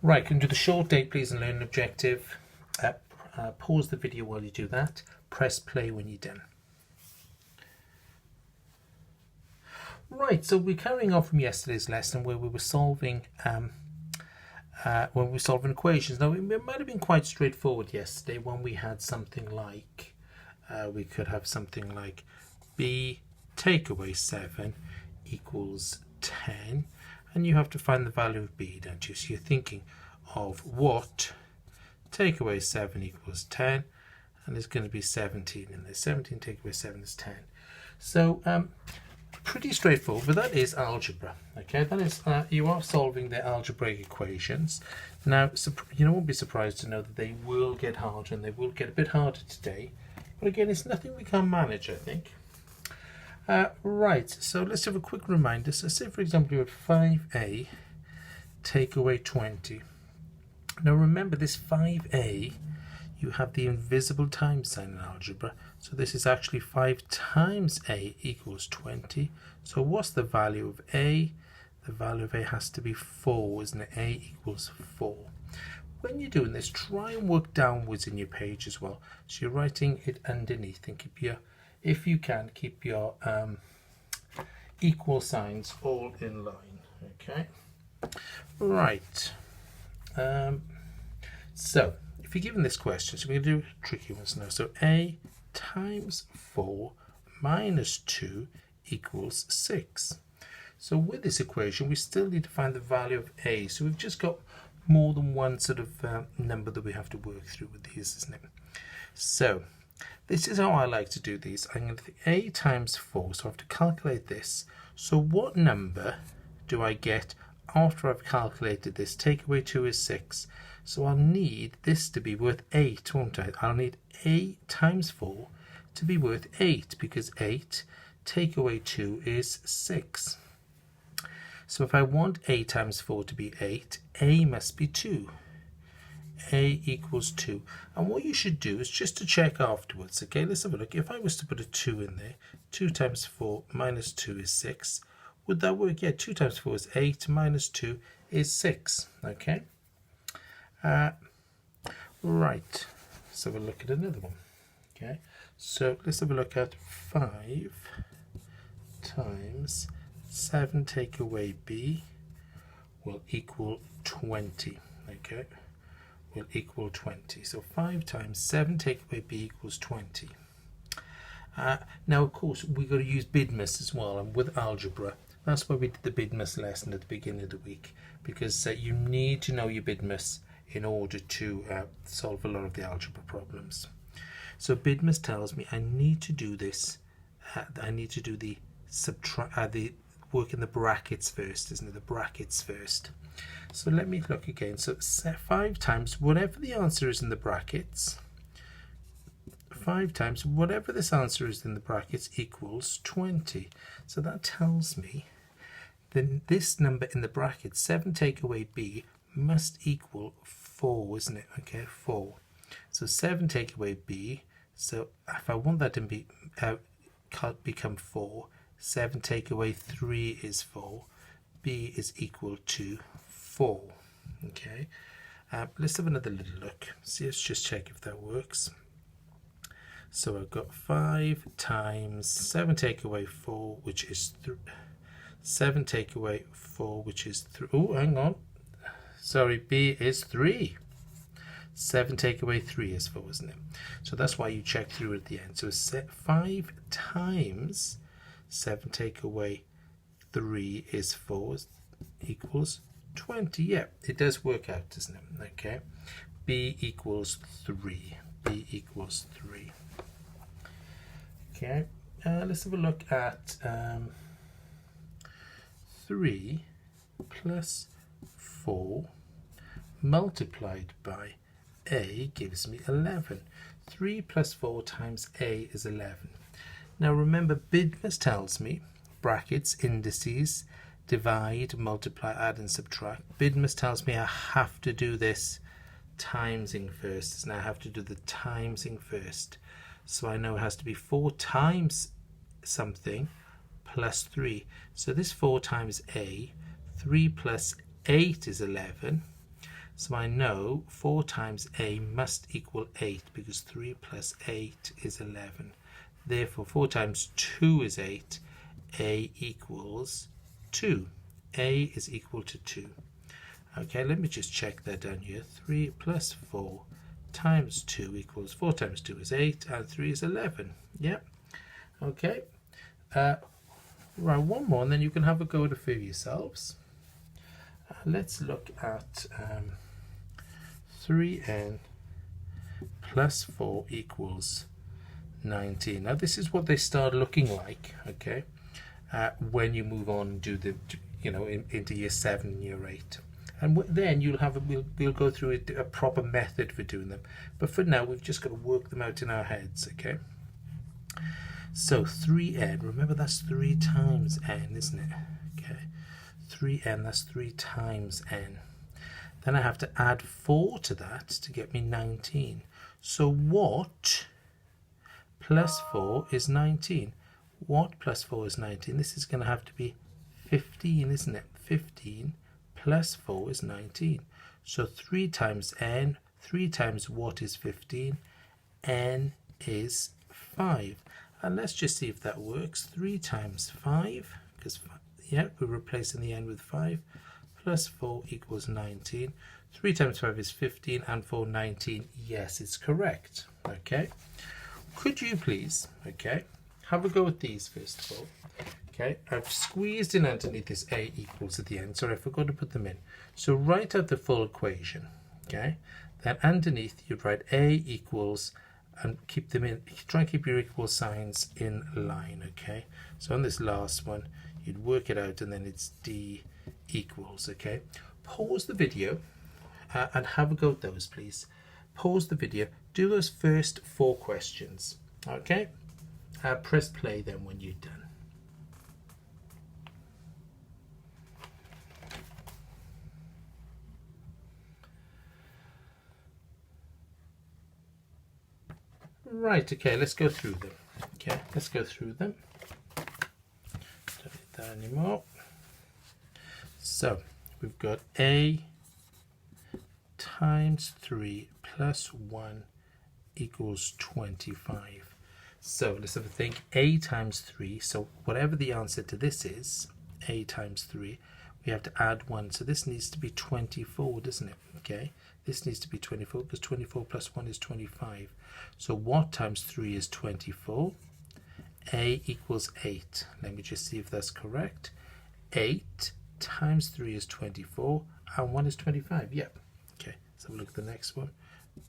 Right, can do the short date please and learning objective. Pause the video while you do that. Press play when you're done. Right, so we're carrying on from yesterday's lesson where we were solving equations. Now it might have been quite straightforward yesterday when we had something like we could have something like b take away 7 equals 10, and you have to find the value of b, don't you? So you're thinking of what take away 7 equals 10, and there's going to be 17 in there. 17 take away 7 is 10. So pretty straightforward, but that is algebra. Okay, that is you are solving the algebraic equations. Now you won't be surprised to know that they will get harder, and they will get a bit harder today, but again it's nothing we can't manage, I think. Right, so let's have a quick reminder. So say for example you had 5a take away 20. Now remember this 5a, you have the invisible times sign in algebra, so this is actually 5 times a equals 20. So what's the value of a? The value of a has to be 4, isn't it? A equals 4. When you're doing this, try and work downwards in your page as well. So you're writing it underneath, and keep your, if you can, keep your equal signs all in line. Okay, right. So if you're given this question, so we're going to do tricky ones now. So a times 4 minus 2 equals 6. So with this equation we still need to find the value of a, so we've just got more than one sort of number that we have to work through with these, isn't it? So this is how I like to do these. I'm going to think a times 4, so I have to calculate this. So what number do I get after I've calculated this? Take away 2 is 6. So I'll need this to be worth 8, won't I? I'll need a times 4 to be worth 8, because 8 take away 2 is 6. So if I want a times 4 to be 8, a must be 2. A equals 2. And what you should do is just to check afterwards. Okay, let's have a look. If I was to put a 2 in there, 2 times 4 minus 2 is 6. Would that work? Yeah, 2 times 4 is 8, minus 2 is 6. Okay. Right, let's have a look at another one. Okay, so let's have a look at 5 times 7 take away b will equal 20. Okay, will equal 20. So 5 times 7 take away b equals 20. Now of course we've got to use BIDMAS as well, and with algebra that's why we did the BIDMAS lesson at the beginning of the week, because you need to know your BIDMAS in order to solve a lot of the algebra problems. So BIDMAS tells me I need to do this. I need to do the work in the brackets first, isn't it? The brackets first. So let me look again. So 5 times whatever the answer is in the brackets. 5 times whatever this answer is in the brackets equals 20. So that tells me then this number in the brackets, 7 take away b, must equal 4, isn't it? Okay, 4. So 7 take away b. So if I want that to be become 4, 7 take away 3 is 4. b is equal to 4. Okay. Let's have another little look. See, let's just check if that works. So I've got 5 times 7 take away 4, which is 7 take away 4, which is 3. Oh, hang on. Sorry, b is 3. 7 take away 3 is 4, isn't it? So that's why you check through at the end. So 5 times 7 take away 3 is 4 equals 20. Yeah, it does work out, doesn't it? Okay. b equals 3. b equals 3. Okay. Let's have a look at 3 plus 4 multiplied by a gives me 11. 3 plus 4 times a is 11. Now remember, BIDMAS tells me brackets, indices, divide, multiply, add and subtract. BIDMAS tells me I have to do this timesing first, and I have to do the timesing first. So I know it has to be 4 times something plus 3. So this 4 times a, 3 plus 8 is 11. So I know 4 times a must equal 8 because 3 plus 8 is 11. Therefore 4 times 2 is 8. A equals 2. A is equal to 2. Okay, let me just check that down here. 3 plus 4 times 2 equals 4 times 2 is 8 and 3 is 11. Yeah. Okay. Right, one more and then you can have a go at it for yourselves. Let's look at 3n plus 4 equals 19. Now this is what they start looking like, okay, when you move on and do the, into year 7 and year 8. And then you'll have we'll go through a proper method for doing them. But for now, we've just got to work them out in our heads, okay? So 3n, remember that's 3 times n, isn't it? Okay, 3n, that's 3 times n. Then I have to add 4 to that to get me 19. So what plus 4 is 19? What plus 4 is 19? This is going to have to be 15, isn't it? 15 plus 4 is 19. So 3 times n, 3 times what is 15? N is 5. And let's just see if that works. 3 times 5, because yeah, we're replacing the n with 5, plus 4 equals 19. 3 times 5 is 15, and 4, 19. Yes, it's correct. Okay. Could you please, okay, have a go at these first of all. Okay, I've squeezed in underneath this a equals at the end. Sorry, I forgot to put them in. So write out the full equation. Okay, then underneath you write a equals, and keep them in. Try and keep your equal signs in line. Okay, so on this last one, you'd work it out, and then it's d equals. Okay, pause the video and have a go at those, please. Pause the video. Do those first 4 questions. Okay, press play then when you're done. Right, okay, let's go through them. Okay, let's go through them. Don't need that anymore. So, we've got a times 3 plus 1 equals 25. So, let's have a think. A times 3, so whatever the answer to this is, a times 3, we have to add 1. So this needs to be 24, doesn't it? Okay, this needs to be 24 because 24 plus 1 is 25. So what times 3 is 24? A equals 8. Let me just see if that's correct. 8 times 3 is 24 and 1 is 25. Yep. Okay, so look at the next one.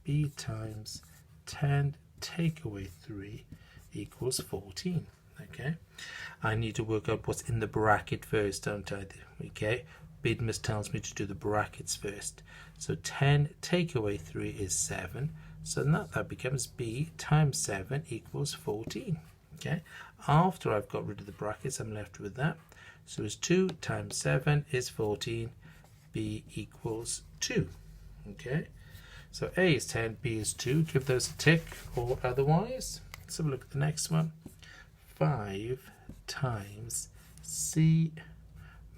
B times 10 take away 3 equals 14. Okay, I need to work out what's in the bracket first, don't I? Okay, BIDMAS tells me to do the brackets first. So 10 take away 3 is 7. So that becomes b times 7 equals 14. Okay, after I've got rid of the brackets, I'm left with that. So it's 2 times 7 is 14. B equals 2. Okay, so A is 10, B is 2. Give those a tick or otherwise. Let's have a look at the next one. 5 times C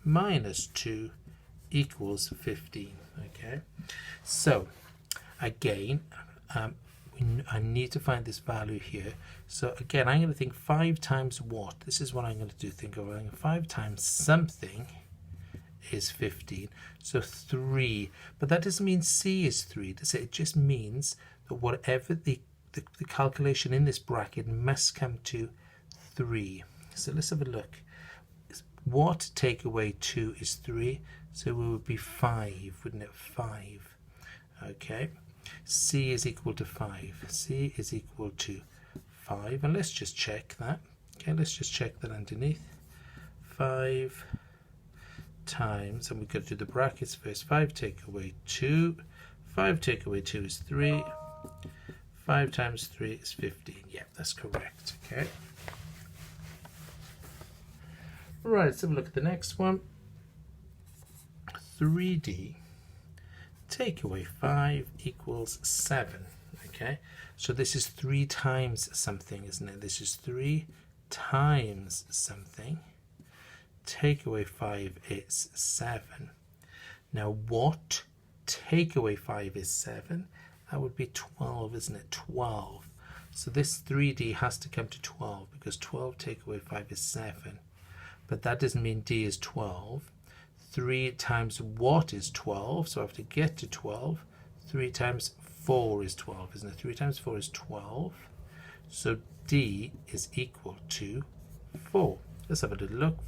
minus 2 equals 15. Okay, so again, I need to find this value here. So again, I'm going to think 5 times what? This is what I'm going to do. Think of 5 times something is 15. So 3. But that doesn't mean C is 3, does it? It just means that whatever the calculation in this bracket must come to 3. So let's have a look. What take away 2 is 3. So it would be 5, wouldn't it? 5. Okay. C is equal to 5. C is equal to 5. And let's just check that. Okay, let's just check that underneath. 5 times, and we've got to do the brackets first. 5 take away 2. 5 take away 2 is 3. 5 times 3 is 15. Yeah, that's correct. Okay. Right, let's have a look at the next one. 3D take away 5 equals 7. Okay, so this is 3 times something, isn't it? This is 3 times something. Take away 5 is 7. Now what take away 5 is 7. That would be 12, isn't it? 12. So this 3D has to come to 12 because 12 take away 5 is 7. But that doesn't mean D is 12. 3 times what is 12? So I have to get to 12. 3 times 4 is 12, isn't it? 3 times 4 is 12. So D is equal to 4. Let's have a little look.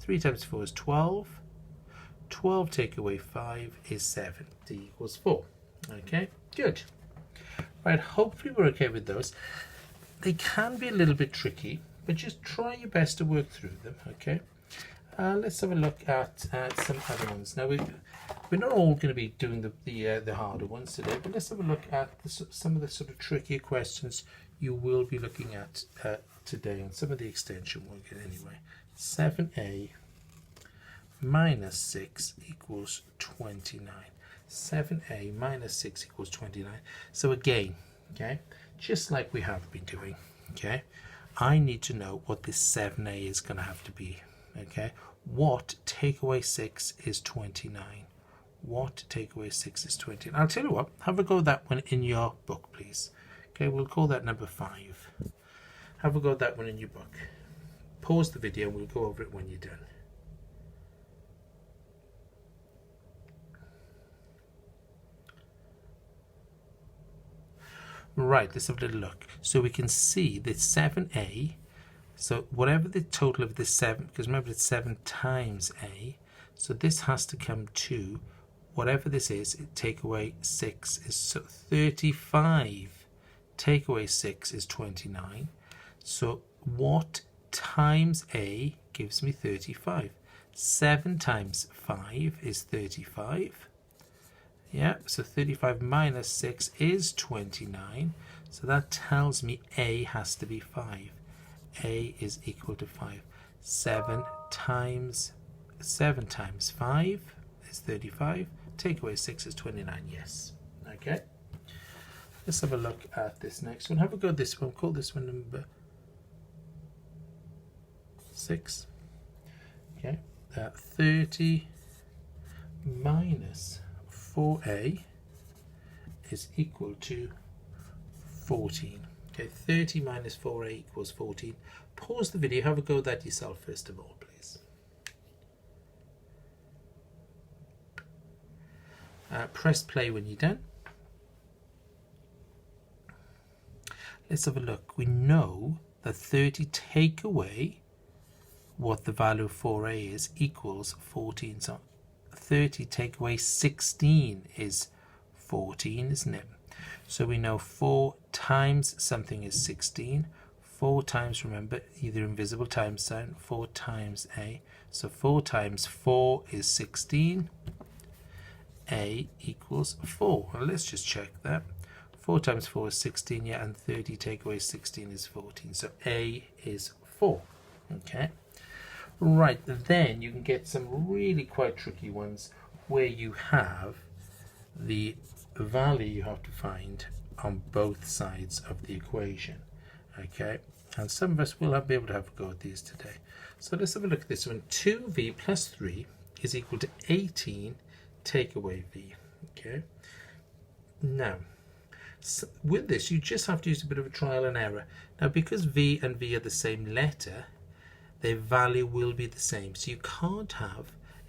3 times 4 is 12. 12 take away 5 is 7. D equals 4. Okay, good. Right, hopefully we're okay with those. They can be a little bit tricky, but just try your best to work through them, okay? Let's have a look at some other ones. Now, we're not all going to be doing the harder ones today, but let's have a look at some of the sort of trickier questions you will be looking at today, and some of the extension work anyway. 7a minus 6 equals 29. 7a minus 6 equals 29. So again, okay, just like we have been doing, okay, I need to know what this 7a is going to have to be, okay. What take away 6 is 29. What take away 6 is 29. I'll tell you what, have a go at that one in your book, please. Okay, we'll call that number 5. Have a go at that one in your book. Pause the video and we'll go over it when you're done. Right, let's have a little look. So we can see that 7a, so whatever the total of this 7, because remember it's 7 times a, so this has to come to, whatever this is, take away 6 is so 35. Take away 6 is 29. So what times a gives me 35? 7 times 5 is 35. Yeah, so 35 minus 6 is 29. So that tells me a has to be 5. A is equal to 5. 7 times 5 is 35. Take away 6 is 29. Yes. Okay. Let's have a look at this next one. Have a go at this one. Call this one number 6. Okay. 30 minus 4a is equal to 14. Okay, 30 minus 4a equals 14. Pause the video, have a go at that yourself first of all, please. Press play when you're done. Let's have a look. We know that 30 take away what the value of 4a is equals 14. So 30 take away 16 is 14, isn't it? So we know 4 times something is 16. 4 times, remember, either invisible times sign, 4 times a. So 4 times 4 is 16. A equals 4. Well, let's just check that. 4 times 4 is 16, yeah, and 30 take away 16 is 14. So A is 4. Okay. Right, then you can get some really quite tricky ones where you have the value you have to find on both sides of the equation. Okay, and some of us will be able to have a go at these today. So let's have a look at this one. 2v plus 3 is equal to 18 take away v. Okay, now so with this you just have to use a bit of a trial and error. Now because v and v are the same letter, their value will be the same, so you can't have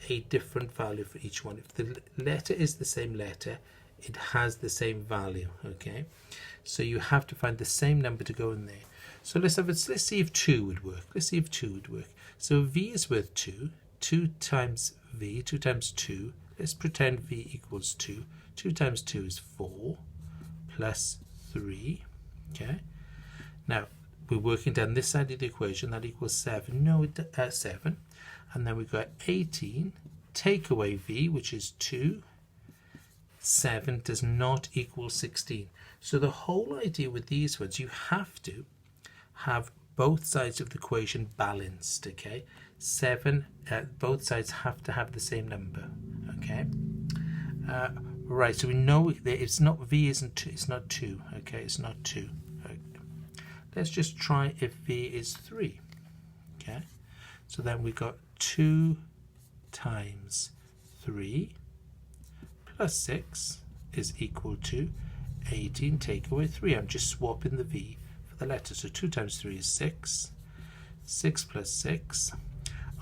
a different value for each one. If the letter is the same letter, it has the same value. Okay, so you have to find the same number to go in there. So let's see if 2 would work. Let's see if 2 would work. So v is worth 2. 2 times v, 2 times 2. Let's pretend v equals 2. 2 times 2 is 4 plus 3. Okay, now we're working down this side of the equation. That equals 7. No, 7. And then we've got 18. Take away v, which is 2. 7 does not equal 16. So the whole idea with these ones, you have to have both sides of the equation balanced. Okay, 7. Both sides have to have the same number. Okay. Right. So we know it's not v isn't 2. It's not 2. Okay, it's not 2. Let's just try if v is 3. Okay, so then we got 2 times 3 plus 6 is equal to 18 take away 3. I'm just swapping the v for the letter. So 2 times 3 is 6. 6 plus 6.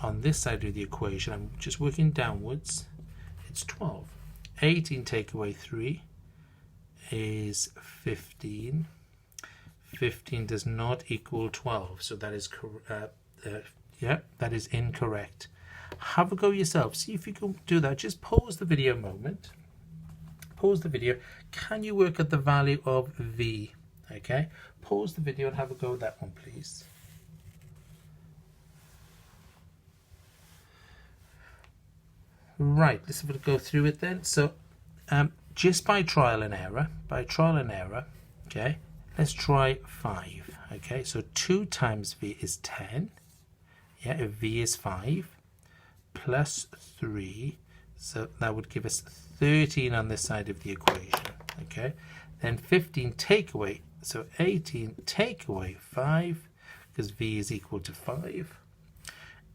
On this side of the equation, I'm just working downwards. It's 12. 18 take away 3 is 15. 15 does not equal 12. So that is that is incorrect. Have a go yourself. See if you can do that. Just pause the video a moment. Pause the video. Can you work at the value of v? Okay. Pause the video and have a go at that one, please. Right. Let's have a go through it then. So, just by trial and error, okay. Let's try 5. Okay. So 2 times v is 10. Yeah. If v is 5. Plus 3, so that would give us 13 on this side of the equation. Okay, then 15 take away, so 18 take away 5, because v is equal to 5,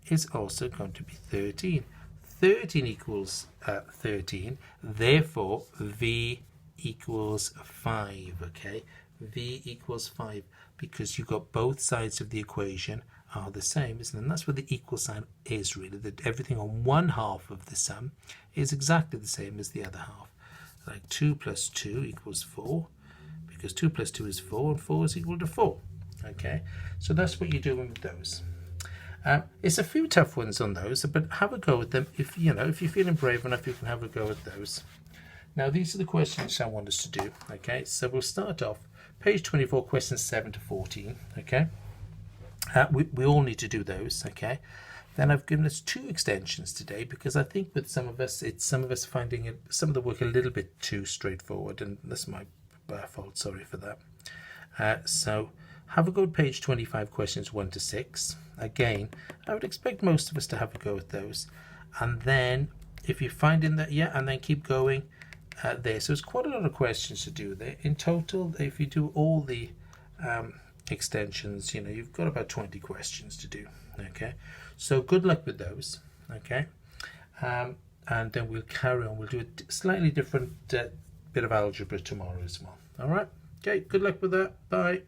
is also going to be 13. 13 equals 13, therefore v equals 5. Okay, v equals 5 because you got both sides of the equation are the same, isn't it? And that's what the equal sign is really, that everything on one half of the sum is exactly the same as the other half. Like 2 plus 2 equals 4, because 2 plus 2 is 4 and 4 is equal to 4. Okay, so that's what you're doing with those. It's a few tough ones on those, but have a go at them. If you're feeling brave enough, you can have a go at those. Now these are the questions I want us to do. Okay, so we'll start off page 24, questions 7 to 14. Okay. We all need to do those, okay? Then I've given us 2 extensions today because I think with some of us finding some of the work a little bit too straightforward, and that's my fault. Sorry for that. So have a go at page 25, questions 1 to 6. Again, I would expect most of us to have a go at those, and then if you're finding that, and then keep going there. So it's quite a lot of questions to do there in total. If you do all the extensions, you've got about 20 questions to do. Okay, so good luck with those. Okay, and then we'll carry on. We'll do a slightly different bit of algebra tomorrow as well. All right, okay, good luck with that. Bye.